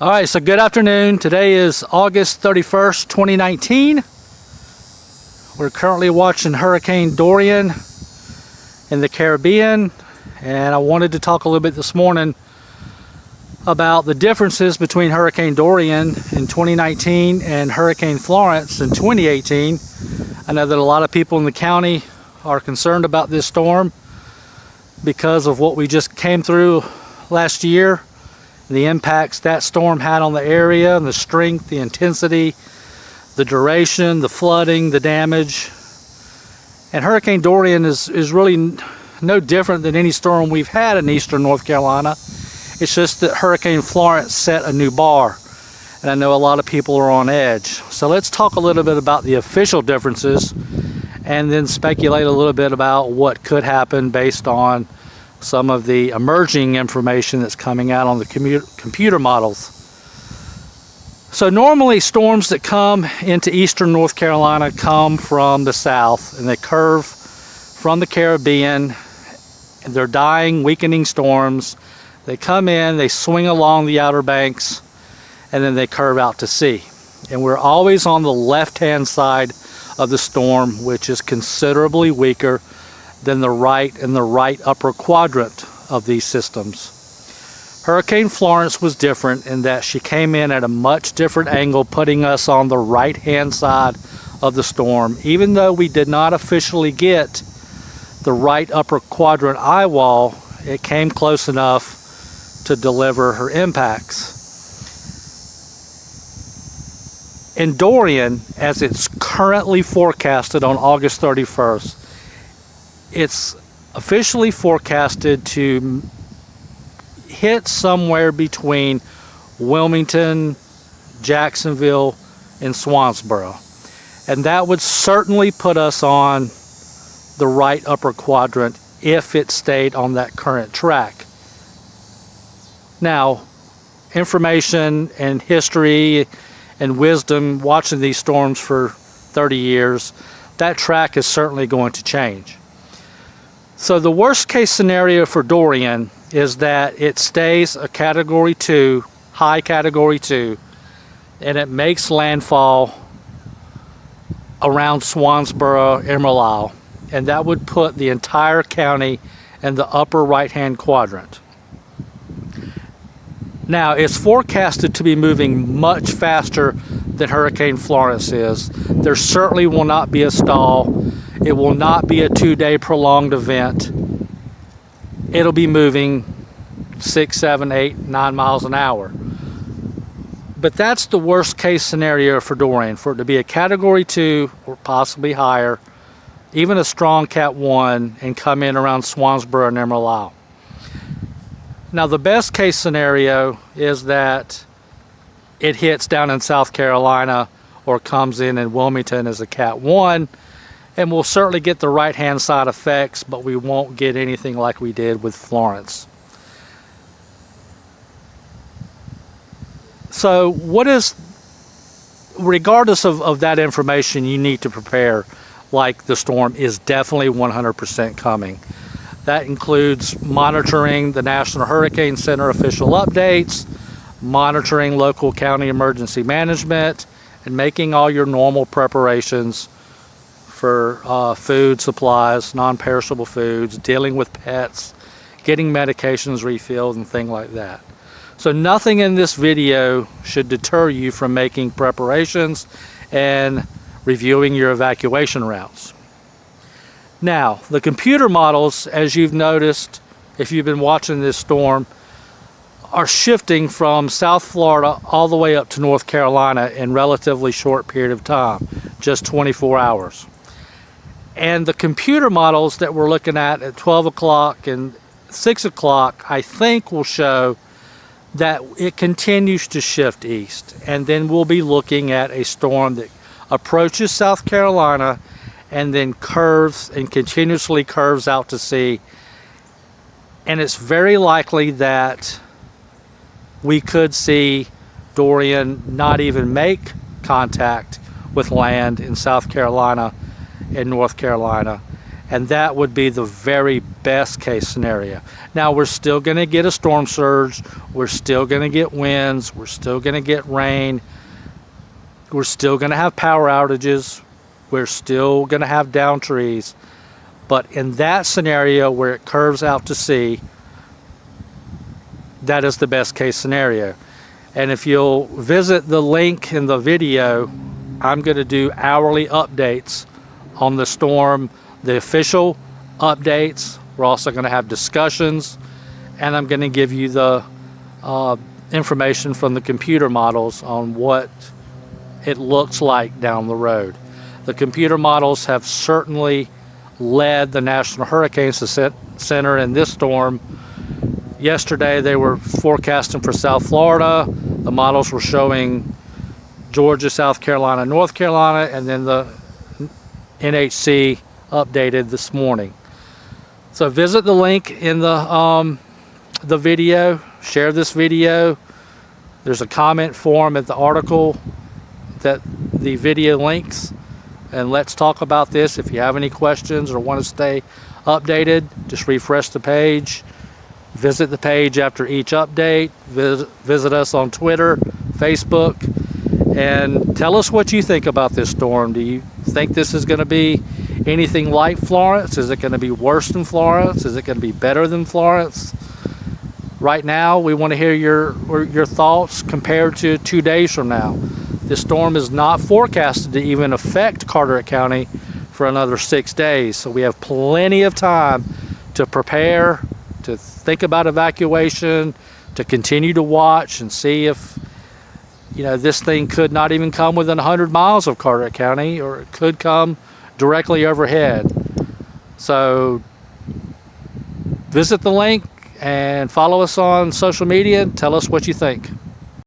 All right, so good afternoon. Today is August 31st, 2019. We're currently watching Hurricane Dorian in the Caribbean, and I wanted to talk a little bit this morning about the differences between Hurricane Dorian in 2019 and Hurricane Florence in 2018. I know that a lot of people in the county are concerned about this storm because of what we just came through last year, the impacts that storm had on the area, and the strength, the intensity, the duration, the flooding, the damage. And Hurricane Dorian is really no different than any storm we've had in eastern North Carolina. It's just that Hurricane Florence set a new bar, and I know a lot of people are on edge. So let's talk a little bit about the official differences and then speculate a little bit about what could happen based on some of the emerging information that's coming out on the computer models. So normally storms that come into eastern North Carolina come from the south, and they curve from the Caribbean, and they're dying, weakening storms. They come in, they swing along the Outer Banks, and then they curve out to sea. And we're always on the left-hand side of the storm, which is considerably weaker than the right and the right upper quadrant of these systems. Hurricane Florence was different in that she came in at a much different angle, putting us on the right-hand side of the storm. Even though we did not officially get the right upper quadrant eye wall, it came close enough to deliver her impacts. In Dorian, as it's currently forecasted on August 31st, it's officially forecasted to hit somewhere between Wilmington, Jacksonville, and Swansboro. And that would certainly put us on the right upper quadrant if it stayed on that current track. Now, information and history and wisdom watching these storms for 30 years, that track is certainly going to change. So the worst case scenario for Dorian is that it stays a Category 2, high Category 2, and it makes landfall around Swansboro, Emerald Isle, and that would put the entire county in the upper right-hand quadrant. Now, it's forecasted to be moving much faster than Hurricane Florence is. There certainly will not be a stall. It will not be a 2-day prolonged event. It'll be moving 6, 7, 8, 9 miles an hour. But that's the worst case scenario for Dorian, for it to be a Category 2 or possibly higher, even a strong Cat 1, and come in around Swansboro and Emerald Isle. Now, the best case scenario is that it hits down in South Carolina or comes in Wilmington as a Cat 1, and we'll certainly get the right-hand side effects, but we won't get anything like we did with Florence. So regardless of that information, you need to prepare like the storm is definitely 100% coming. That includes monitoring the National Hurricane Center official updates, monitoring local county emergency management, and making all your normal preparations for food supplies, non-perishable foods, dealing with pets, getting medications refilled, and things like that. So nothing in this video should deter you from making preparations and reviewing your evacuation routes. Now, the computer models, as you've noticed, if you've been watching this storm, are shifting from South Florida all the way up to North Carolina in relatively short period of time, just 24 hours. And the computer models that we're looking at 12 o'clock and 6 o'clock, I think will show that it continues to shift east. And then we'll be looking at a storm that approaches South Carolina and then curves and continuously curves out to sea. And it's very likely that we could see Dorian not even make contact with land in South Carolina and North Carolina, and that would be the very best case scenario. Now, we're still going to get a storm surge, we're still going to get winds, we're still going to get rain, we're still going to have power outages, we're still going to have down trees. But in that scenario where it curves out to sea, that is the best case scenario. And if you'll visit the link in the video, I'm going to do hourly updates on the storm, the official updates. We're also going to have discussions, and I'm going to give you the information from the computer models on what it looks like down the road. The computer models have certainly led the National Hurricane Center in this storm. Yesterday they were forecasting for South Florida. The models were showing Georgia, South Carolina, North Carolina, and then the NHC updated this morning. So visit the link in the video, share this video. There's a comment form at the article that the video links, and let's talk about this. If you have any questions or want to stay updated, just refresh the page. Visit the page after each update. Visit us on Twitter, Facebook, and tell us what you think about this storm. Do you think this is going to be anything like Florence? Is it going to be worse than Florence? Is it going to be better than Florence? Right now, we want to hear your thoughts compared to 2 days from now. This storm is not forecasted to even affect Carteret County for another 6 days, so we have plenty of time to prepare, to think about evacuation, to continue to watch and see if, you know, this thing could not even come within 100 miles of Carteret County, or it could come directly overhead. So visit the link and follow us on social media. Tell us what you think.